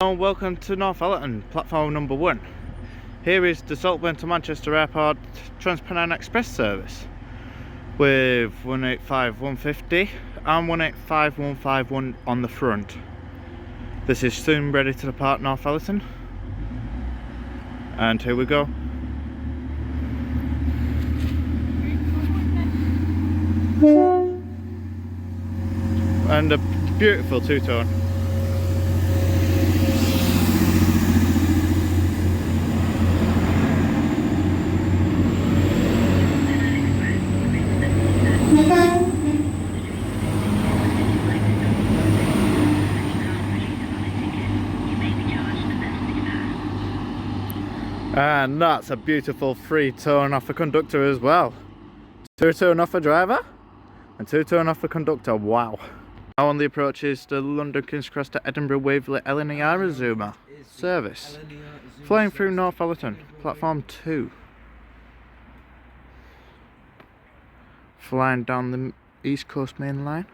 And welcome to Northallerton, platform number 1. Here is the Saltburn to Manchester Airport Trans-Pennine Express service with 185-150 and 185-151 on the front. This is soon ready to depart Northallerton, and here we go. And a beautiful two-tone. And that's a beautiful three-tone off the conductor as well. Two-tone off the driver and two-tone off the conductor. Wow. Now on the approach is the London King's Cross to Edinburgh Waverley LNER Azumas service. Flying through Northallerton, platform 2. Flying down the East Coast Main Line.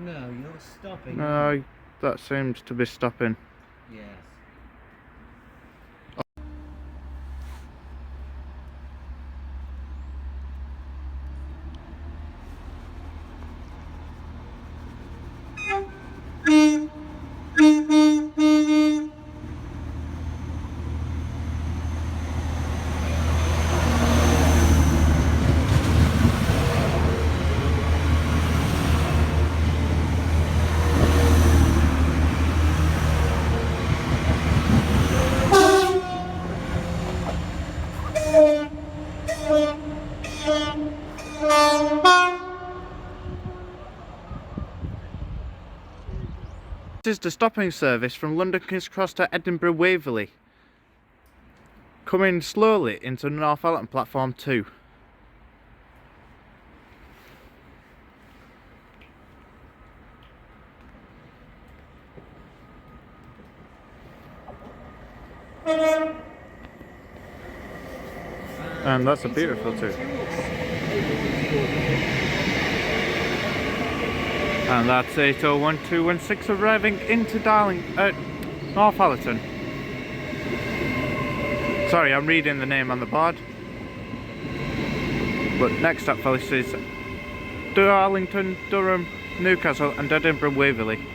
No, you're stopping. No, that seems to be stopping. Yes. This is the stopping service from London King's Cross to Edinburgh Waverley, coming slowly into Northallerton platform 2. And that's a beautiful too. And that's 801216 arriving into Northallerton. Sorry, I'm reading the name on the board. But next up, fellas, is Darlington, Durham, Newcastle and Edinburgh Waverley.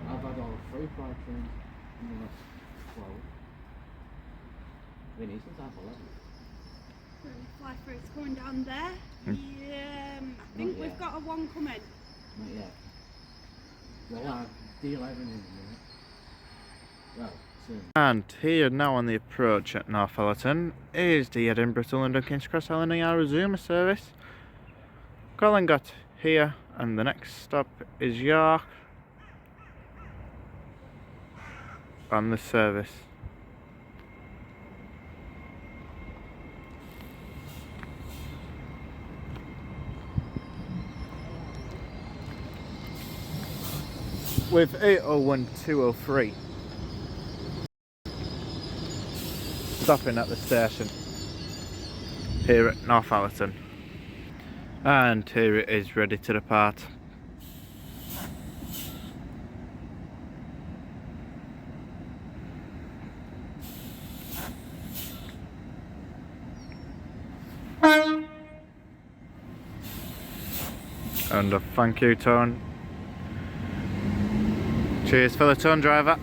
I've had all 3 flight trains in the last 12. Been here since half 11. Fly through, it's going down there. Yeah, I think we've got a one coming. Not yet. Well, I'll deal everything in a minute. Well, soon. And here now on the approach at Northallerton is the Edinburgh to London King's Cross LNER Azumas service. Colin got here, and the next stop is York on the service. With 801203 stopping at the station here at Northallerton, and here it is ready to depart. And a thank you tone. Cheers for the tone, driver.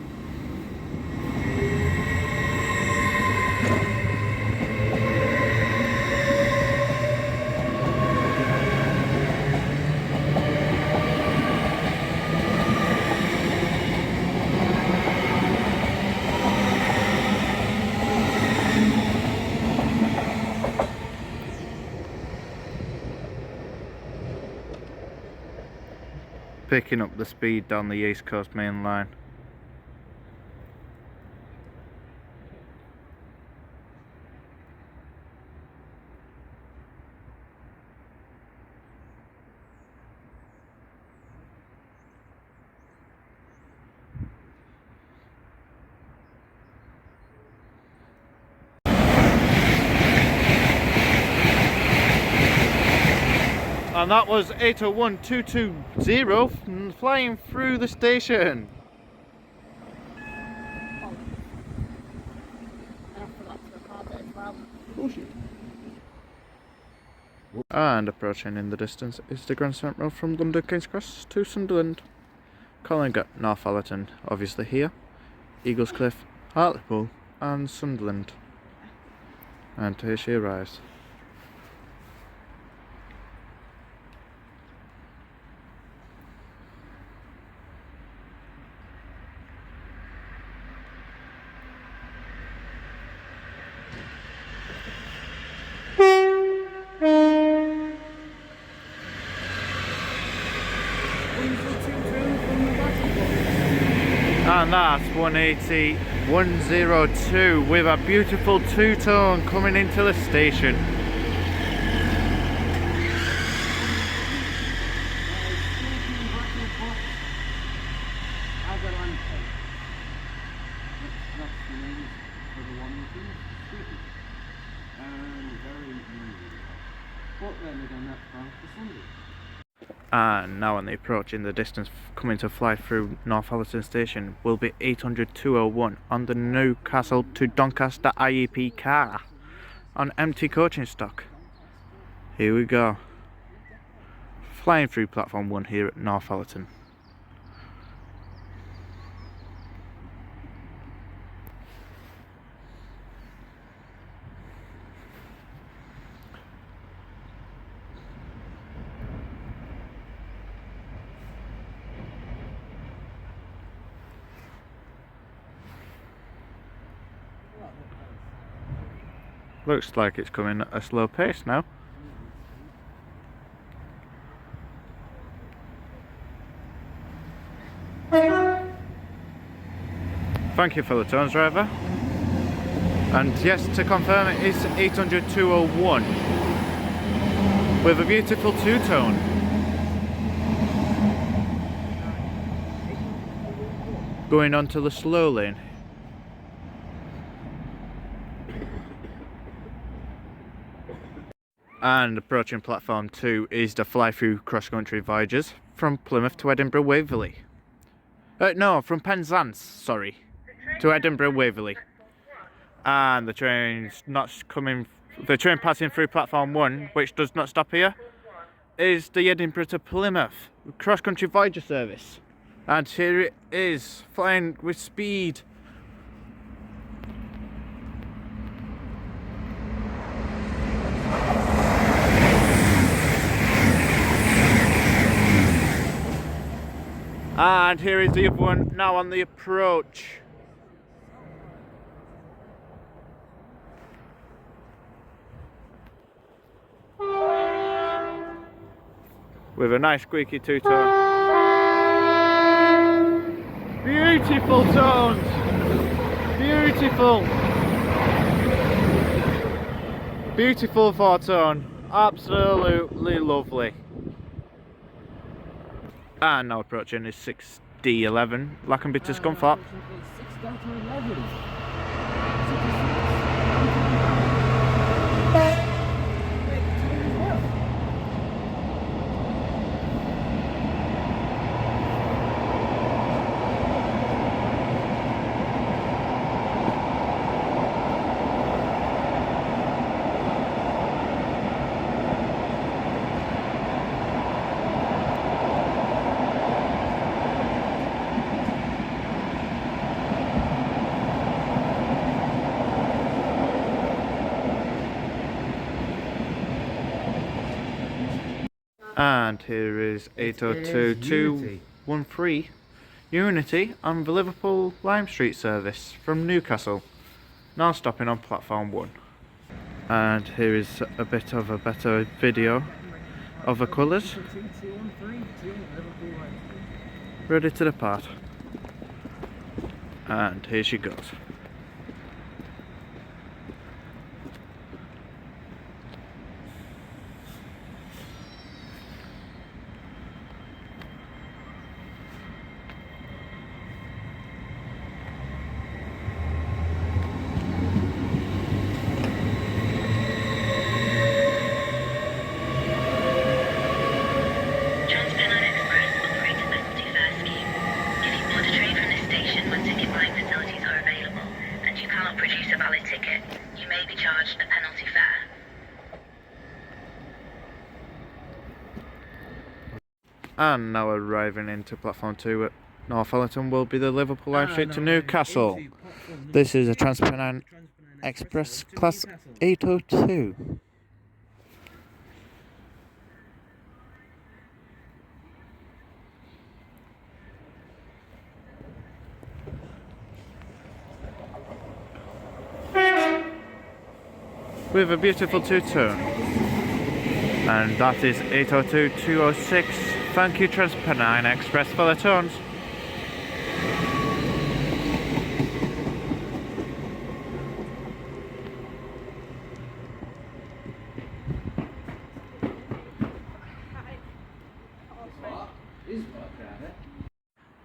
picking up the speed down the East Coast Main Line. And that was 801220 flying through the station. And approaching in the distance is the Grand Central from London King's Cross to Sunderland. Calling at Northallerton, obviously here, Eagles Cliff, Liverpool and Sunderland. And here she arrives. And that's 180, 102 with a beautiful two-tone coming into the station. And now on the approach in the distance coming to fly through Northallerton station will be 800-201 on the Newcastle to Doncaster IEP car on empty coaching stock. Here we go. Flying through platform 1 here at Northallerton. Looks like it's coming at a slow pace now. Thank you for the tones, driver. And yes, to confirm, it is 800-201 with a beautiful two-tone. Going on to the slow lane. And approaching platform 2 is the fly-through cross-country Voyagers from Plymouth to Edinburgh Waverley. No, from Penzance, sorry, to Edinburgh Waverley. And the train's not coming. The train passing through platform 1, which does not stop here, is the Edinburgh to Plymouth cross-country Voyager service. And here it is, flying with speed. And here is the other one now on the approach. With a nice squeaky two-tone. Beautiful tones! Beautiful! Beautiful four-tone. Absolutely lovely. And now approaching is 6D11, Lackenby to Scunthorpe. And here is 802213 Unity on the Liverpool Lime Street service from Newcastle, now stopping on platform 1. And here is a bit of a better video of the colours. Ready to depart. And here she goes. And now arriving into platform 2 at Northallerton will be the Liverpool line straight to Newcastle. This is a Transpennine Express Class 802. With a beautiful two-tone, and that is 802-206. Thank you, Transpennine Express, for the tones.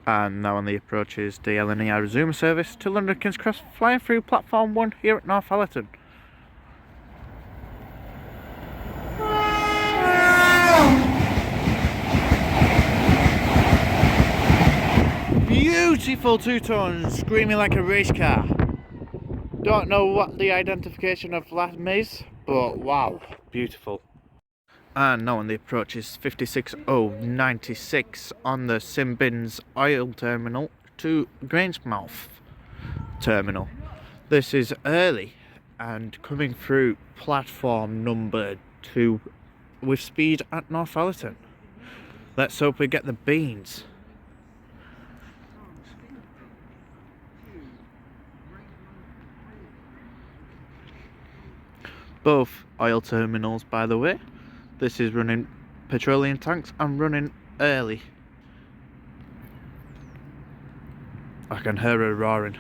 And now on the approach is the LNER Azumas service to London King's Cross, flying through platform 1 here at Northallerton. Beautiful two-tones, screaming like a race car. Don't know what the identification of LAM is, but wow, beautiful. And now on the approach is 56096 on the Simbins oil terminal to Grangemouth terminal. This is early and coming through platform number 2 with speed at Northallerton. Let's hope we get the beans. Both oil terminals, by the way. This is running petroleum tanks and running early. I can hear her roaring.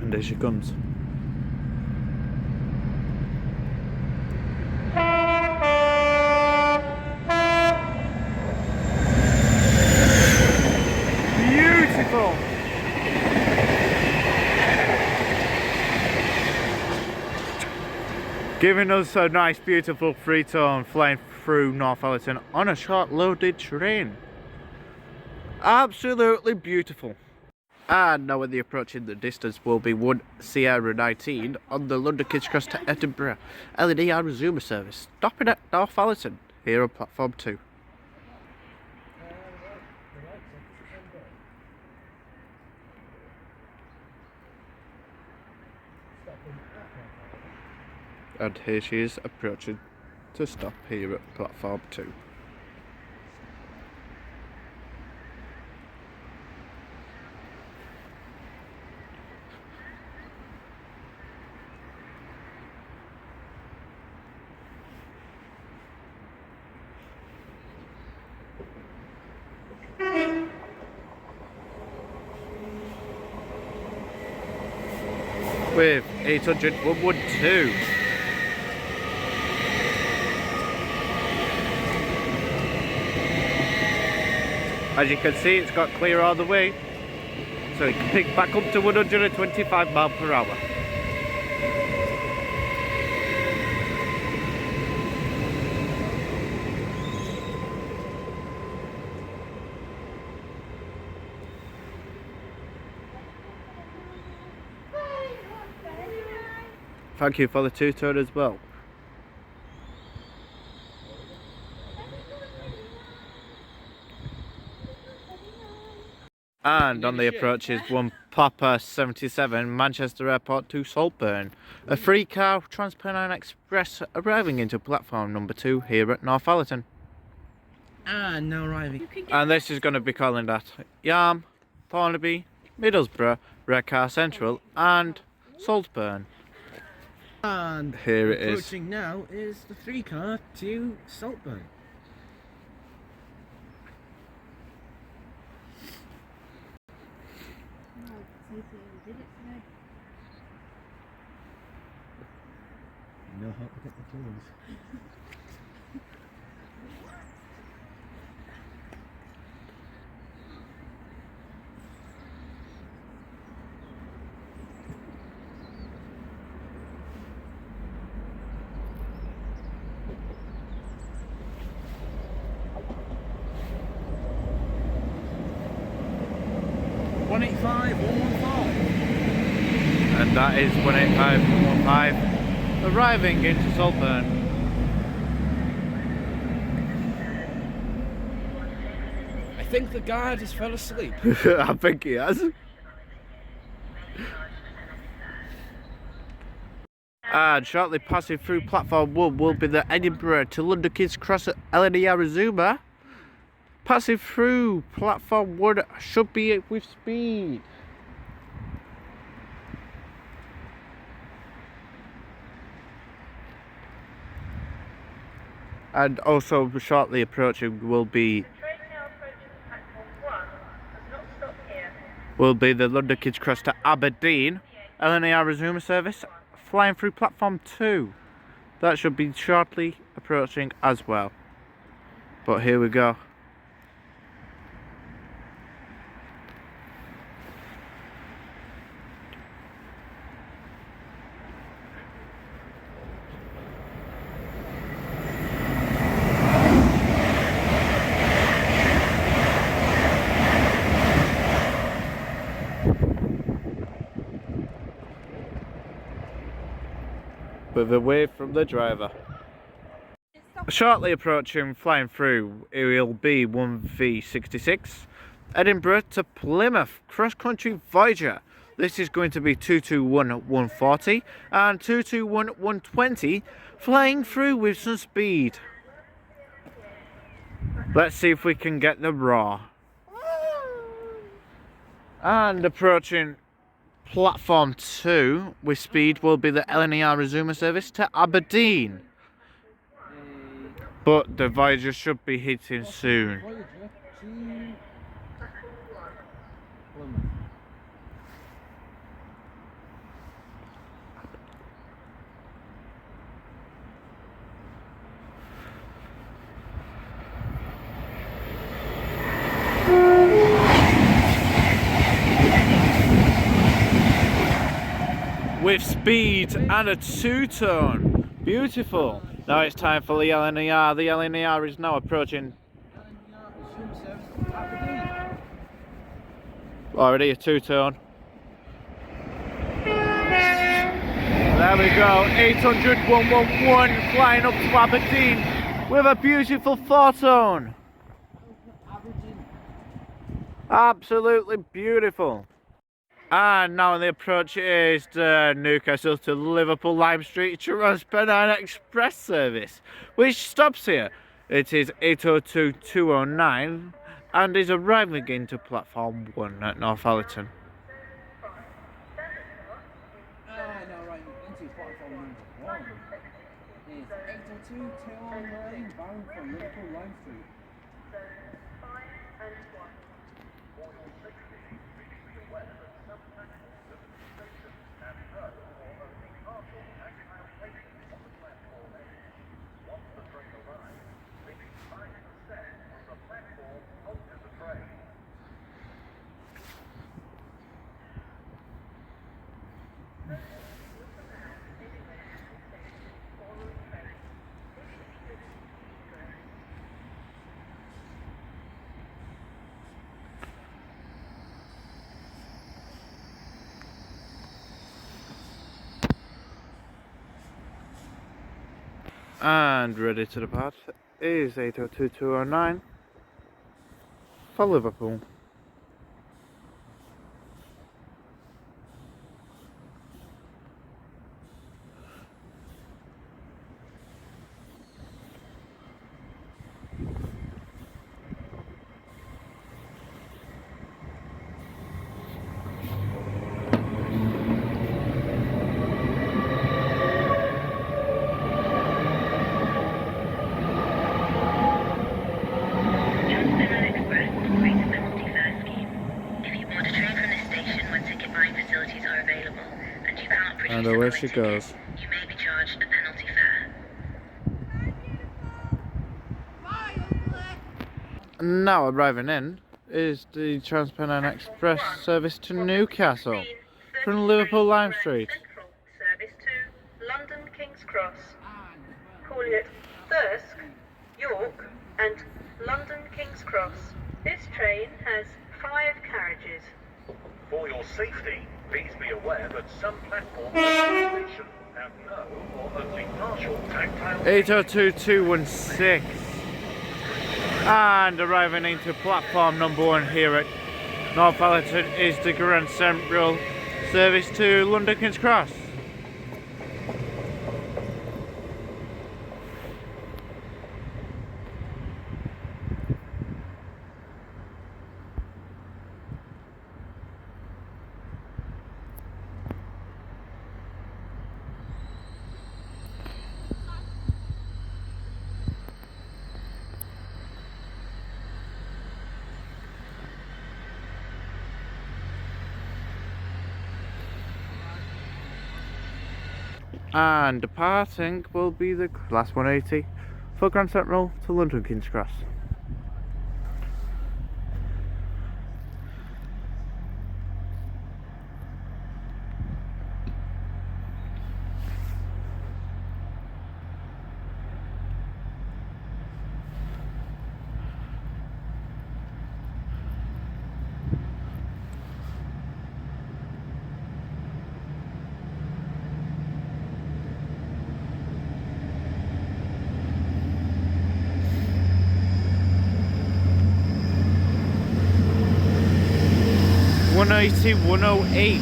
And there she comes. Beautiful! Giving us a nice beautiful free tone flying through Northallerton on a short loaded train. Absolutely beautiful. And now in the approach in the distance will be 1 Sierra 19 on the London King's Cross to Edinburgh LNER Azumas service, stopping at Northallerton here on platform 2. And here she is approaching to stop here at platform 2. With 800 112. As you can see, it's got clear all the way, so it can pick back up to 125 miles per hour. Thank you for the two-tone as well. And on the approach is 1 Papa 77 Manchester Airport to Saltburn. A free car Transpennine Express arriving into platform number 2 here at Northallerton. And now arriving. And this is going to be calling at Yarm, Thornaby, Middlesbrough, Redcar Central and Saltburn. And here it is. Approaching now is the 3 car to Saltburn. You know how to get the tools. 185, 115. And that is 185 115 arriving into Saltburn. I think the guard has fell asleep. I think he has. And shortly passing through platform 1 will be the Edinburgh to London King's Cross at LNER Azuma. Passing through platform 1 should be with speed. And also shortly approaching will be the London King's Cross to Aberdeen LNER Azuma service flying through platform 2. That should be shortly approaching as well. But here we go. With away from the driver. Shortly approaching, flying through, it will be 1V66 Edinburgh to Plymouth cross country Voyager. This is going to be 221 140 and 221 120 flying through with some speed. Let's see if we can get the raw. And approaching platform 2 with speed will be the LNER Azuma service to Aberdeen. But the Voyager should be hitting soon. With speed and a two-tone. Beautiful. Now it's time for the LNER. The LNER is now approaching. Already a two-tone. There we go. 800 111 flying up to Aberdeen with a beautiful four-tone. Absolutely beautiful. And now the approach is Newcastle to Liverpool Lime Street Transpennine Express service, which stops here. It is 802 209 and is arriving into platform 1 at Northallerton. Into platform 1 is 802 209 bound for Liverpool Lime Street. And ready to depart is 802 209 for Liverpool. And away she goes. You may be charged a penalty fare. Now arriving in is the Transpennine Express service to Newcastle from Liverpool Lime Street. Central service to London King's Cross. Calling it Thirsk, York and London King's Cross. This train has 5 carriages. For your safety, please be aware that some platforms at the station have no or only partial tactile 802216. And arriving into platform number 1 here at Northallerton is the Grand Central service to London King's Cross. And departing will be the class 180 for Grand Central to London King's Cross. One 108.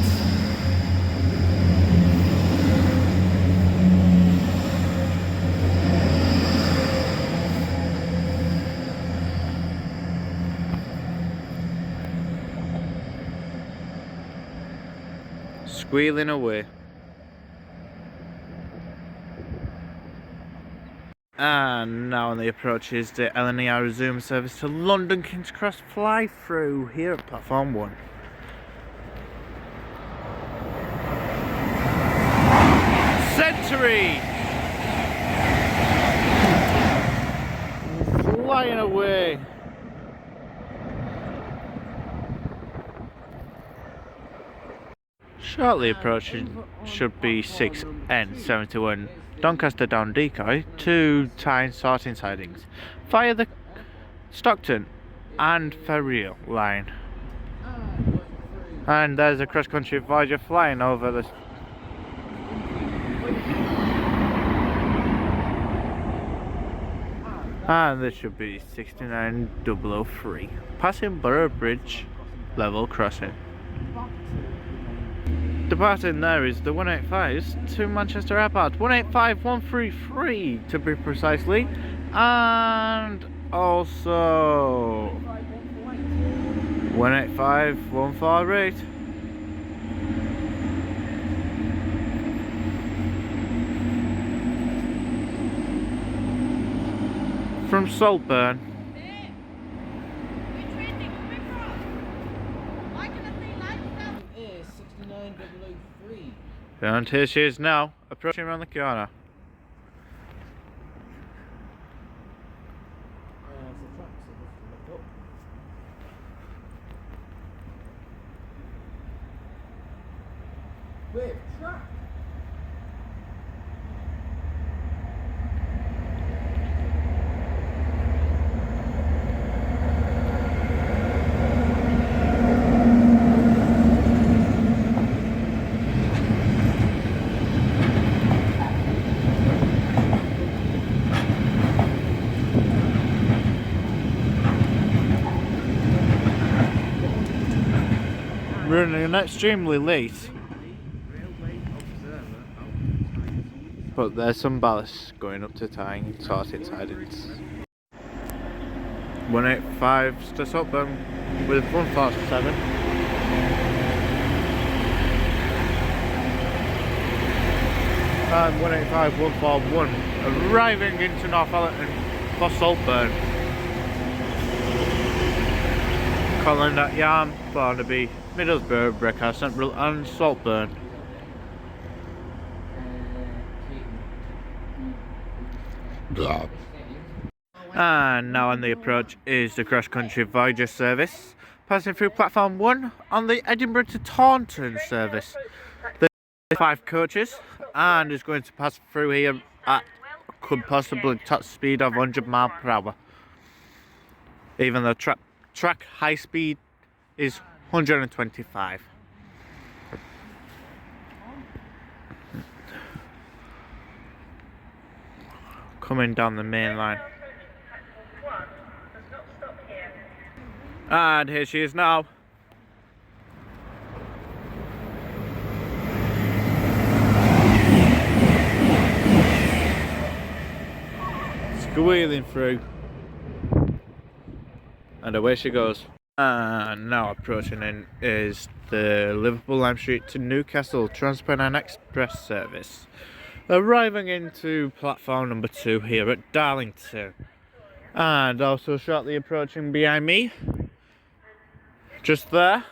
Squealing away. And now on the approach is the LNER Azumas service to London King's Cross fly through here at platform 1. Century! Flying away. Shortly approaching should be 6N71 Doncaster down decoy, 2 Tyne sorting sidings via the Stockton and Ferrier line. And there's a cross-country Voyager flying over the and this should be 69003 passing Borough Bridge level crossing. Departing there is the 185s to Manchester Airport, 185133 to be precisely, and also 185148. From Saltburn. And here she is now, approaching around the corner. Wait, track. Running extremely late, but there's some ballast going up to Tyne sorted sidings. 185 to Saltburn with 147. And 185 141 arriving into Northallerton for Saltburn. Colin at Yarm, Barnaby, Middlesbrough, Brecker Central and Saltburn. And now on the approach is the cross-country Voyager service, passing through platform 1 on the Edinburgh to Taunton service. There's 5 coaches and is going to pass through here at could possibly top speed of 100 miles per hour. Even though track high speed is 125. coming down the main line. Platform 1 does not stop here. And here she is now. Squealing through. And away she goes. And now approaching in is the Liverpool Lime Street to Newcastle Transpennine Express service. Arriving into platform number 2 here at Darlington. And also shortly approaching behind me, just there,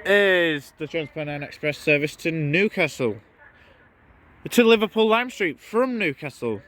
is the Transpennine Express service to Newcastle. To Liverpool Lime Street from Newcastle.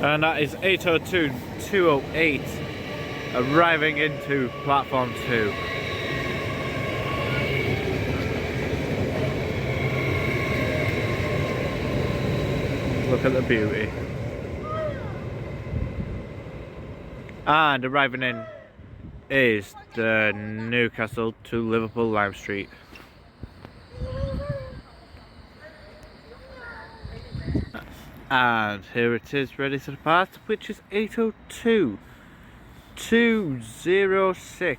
And that is 802-208 arriving into platform 2. Look at the beauty. And arriving in is the Newcastle to Liverpool Lime Street. And here it is, ready to depart, which is 802-206.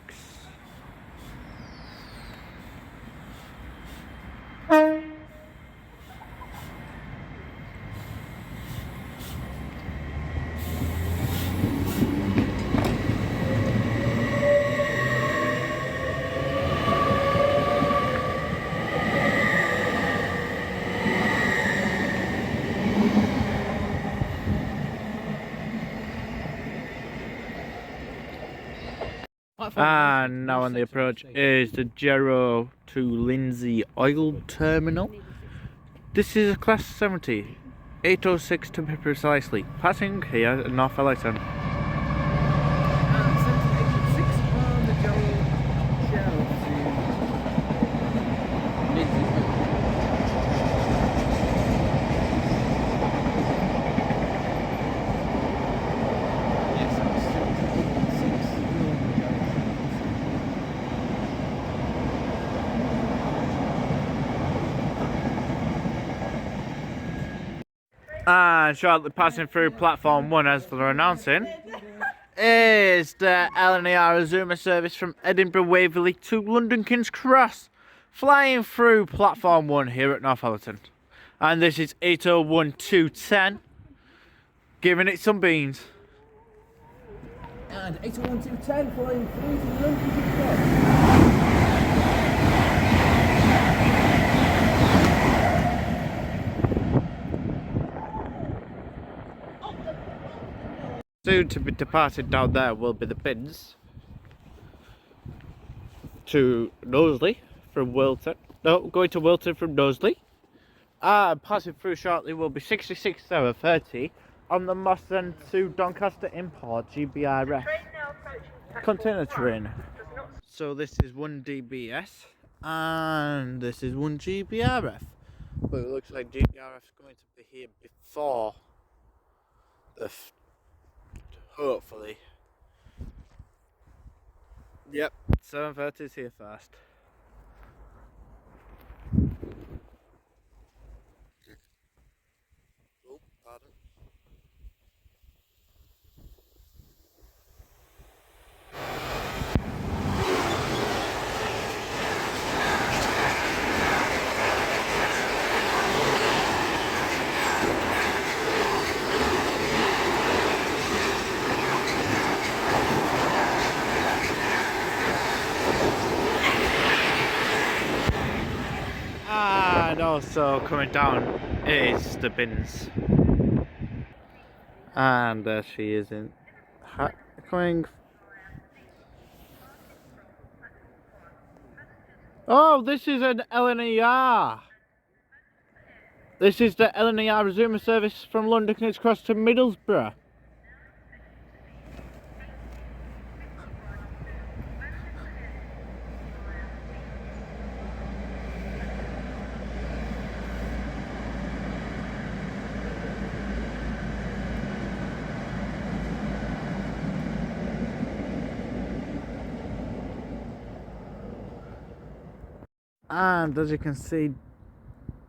And now on the approach is the Jarrow to Lindsay Oil Terminal. This is a Class 70, 806 to be precisely, passing here at Northallerton. And 7886 on the Jarrow to Lindsay. Yes, that's 7886. And shortly passing through platform 1 as they're announcing is the LNER Azumas service from Edinburgh Waverley to London King's Cross, flying through platform 1 here at Northallerton. And this is 801-210, giving it some beans. And 801-210 flying through to London King's Cross. Soon to be departed down there will be the bins to Knowsley from Wilton. No, going to Wilton from Knowsley. Passing through shortly will be 6630 on the Moss End to Doncaster Import GBRF container train. So this is 1 DBS and this is 1 GBRF. But it looks like GBRF is going to be here before the hopefully. Yep, 7:30 is here first. Oh, pardon. And also coming down is the bins. And there she is in coming. Oh, this is an LNER. This is the LNER Azumas service from London King's Cross to Middlesbrough. And as you can see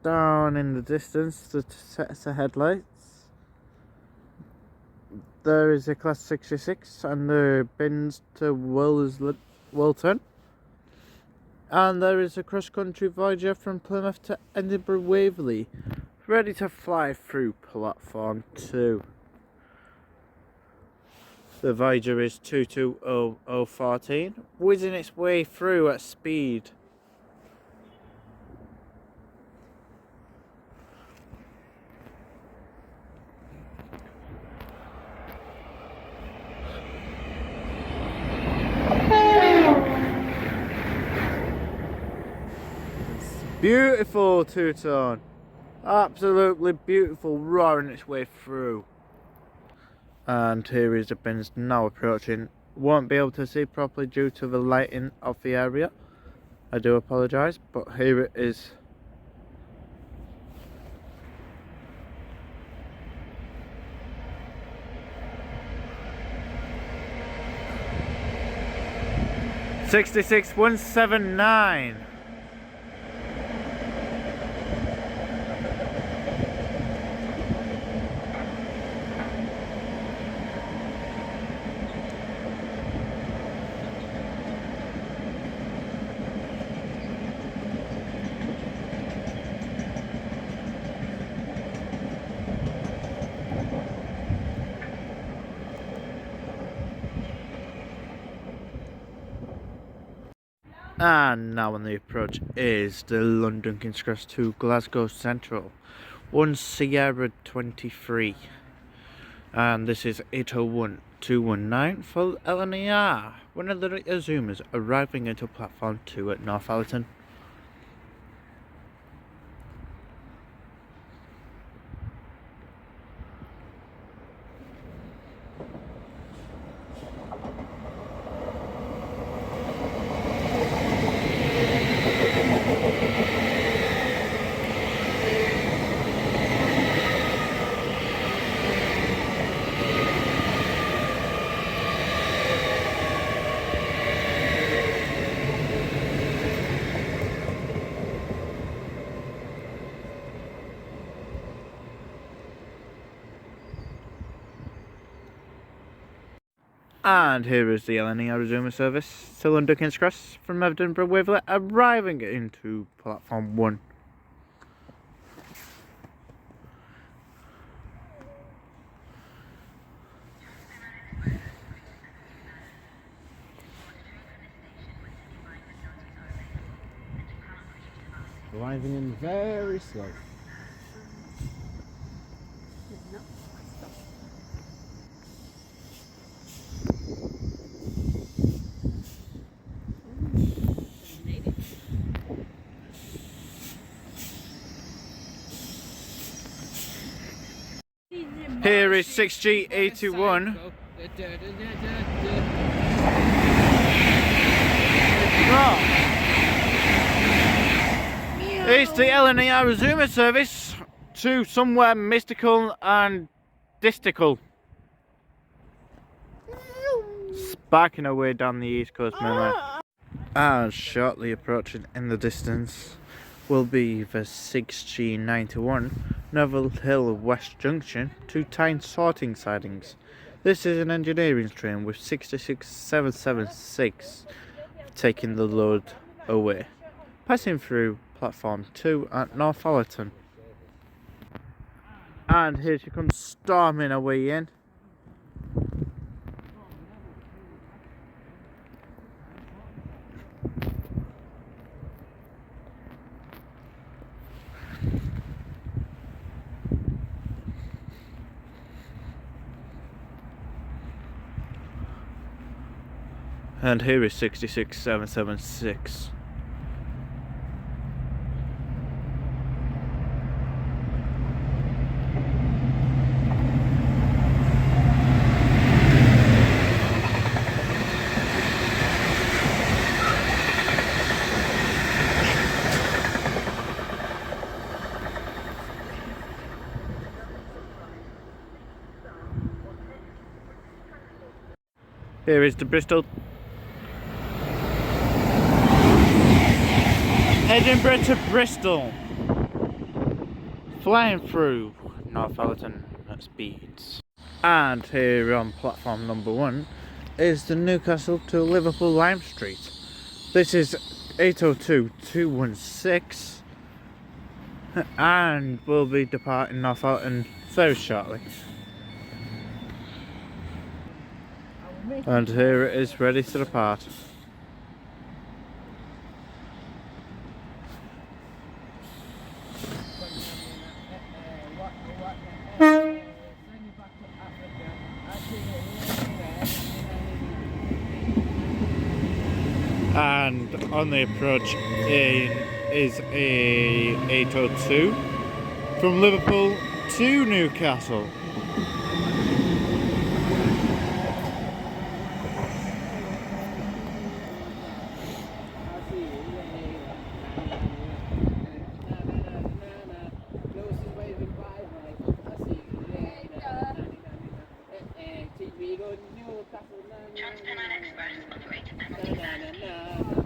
down in the distance, the sets of headlights, there is a Class 66 and the bins to Wilton. And there is a cross-country Voyager from Plymouth to Edinburgh Waverley, ready to fly through platform 2. The Voyager is 220014, whizzing its way through at speed. Beautiful two-tone, absolutely beautiful, roaring its way through. And here is the bins now approaching. Won't be able to see properly due to the lighting of the area, I do apologise, but here it is. $66,179. And now on the approach is the London King's Cross to Glasgow Central, 1 Sierra 23, and this is 801219 for LNER, one of the Azumas arriving into platform 2 at Northallerton. And here is the LNER Azumas service to London King's Cross from Edinburgh Waverley, arriving into platform 1. Arriving in very slow. Here is 6G81. It's the LNER Azuma service to somewhere mystical and distical. Sparking away down the East Coast mainland. And shortly approaching in the distance will be the 6G91 Neville Hill West Junction to Tyne sorting sidings. This is an engineering train with 66776 taking the load away, passing through platform 2 at Northallerton. And here she comes storming away in. And here is 66776. Here is the Bristol Edinburgh to Bristol. Flying through Northallerton at speeds. And here on platform number 1 is the Newcastle to Liverpool Lime Street. This is 802.216 and we'll be departing Northallerton very shortly. And here it is, ready to depart. And on the approach is a 802 from Liverpool to Newcastle. Express operates at penalty fare.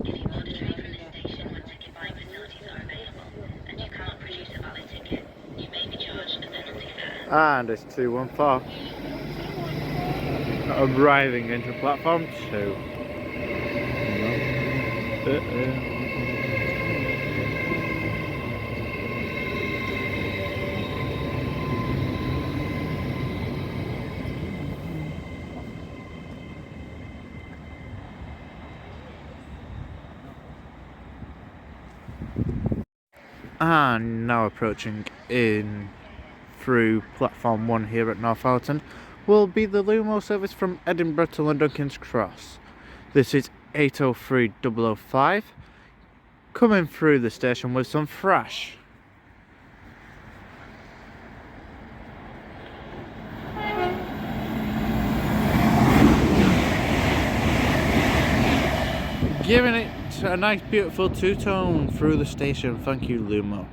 If you board the train from this station when ticket buying facilities are available and you cannot produce a valid ticket, you may be charged a penalty fare. And it's 214. Arriving into platform 2. And now approaching in through platform 1 here at Northallerton will be the Lumo service from Edinburgh to London King's Cross. This is 803.005 coming through the station with some thrash. Giving it a nice beautiful two-tone through the station, thank you Lumo.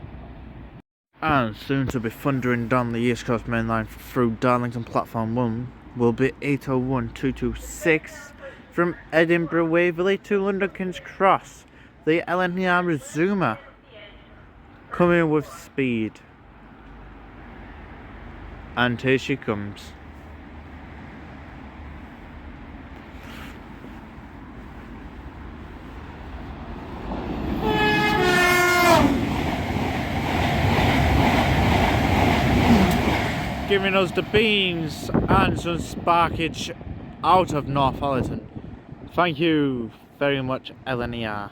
And soon to be thundering down the East Coast Main Line through Darlington platform 1 will be 801.226 from Edinburgh Waverley to London King's Cross, the LNER Azumas, coming with speed. And here she comes. Giving us the beans and some sparkage out of Northallerton. Thank you very much LNER.